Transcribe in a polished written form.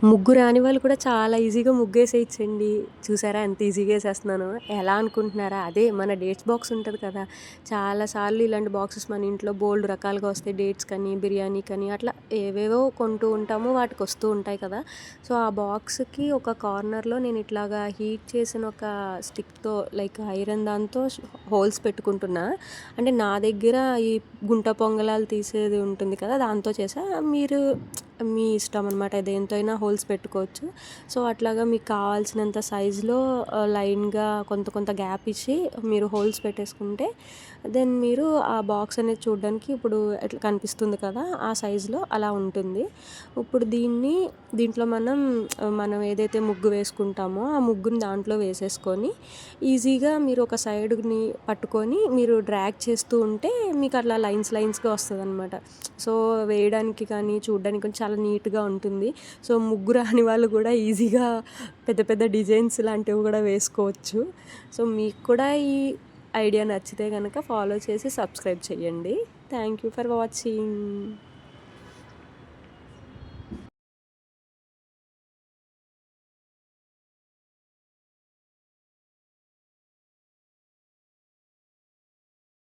ముగ్గు రాని వాళ్ళు కూడా చాలా ఈజీగా ముగ్గేసేయచ్చండి. చూసారా ఎంత ఈజీగా ఏసేస్తున్నానో? ఎలా అనుకుంటున్నారా? అదే మన డేట్స్ బాక్స్ ఉంటది కదా! చాలా సార్లు ఇలాంటి బాక్సెస్ మన ఇంట్లో బోలెడు రకాలుగా వస్తాయి. డేట్స్ కని, బిర్యానీకని అట్లా ఏవేవో కొంటూ ఉంటాము. వాటికొస్తూ ఉంటాయి కదా! సో, ఆ బాక్స్‌కి ఒక కార్నర్‌లో నేను ఇట్లాగా హీట్ చేసిన ఒక స్టిక్‌తో లైక్ ఐరన్ దాంతో హోల్స్ పెట్టుకుంటున్నా. అంటే నా దగ్గర ఈ గుంట పొంగలాలు తీసేది ఉంటుంది కదా! దాంతో చేశా. మీరు మీ ఇష్టం అనమాట. దేనితో అయినా హోల్స్ పెట్టుకోవచ్చు. సో, అట్లాగా మీకు కావాల్సినంత సైజులో లైన్‌గా కొంత కొంత గ్యాప్ ఇచ్చి మీరు హోల్స్ పెట్టేసుకుంటే దెన్ మీరు ఆ బాక్స్ అనేది చూడడానికి ఇప్పుడు ఇట్లా కనిపిస్తుంది కదా! ఆ సైజులో అలా ఉంటుంది. ఇప్పుడు దీంట్లో మనం ఏదైతే ముగ్గు వేసుకుంటామో ఆ ముగ్గుని దాంట్లో వేసేసుకొని ఈజీగా మీరు ఒక సైడ్‌ని పట్టుకొని మీరు డ్రాగ్ చేస్తూ ఉంటే మీకు అట్లా లైన్స్‌గా వస్తదనమాట. సో, వేయడానికి కానీ, చూడడానికి కానీ చాలా నీట్‌గా ఉంటుంది. సో, ముగ్గు రాని వాళ్ళు కూడా ఈజీగా పెద్ద పెద్ద డిజైన్స్ లాంటివి కూడా వేసుకోవచ్చు. సో, మీకు కూడా ఈ ఐడియా నచ్చితే గనక ఫాలో చేసి సబ్స్క్రైబ్ చేయండి. Thank you for watching.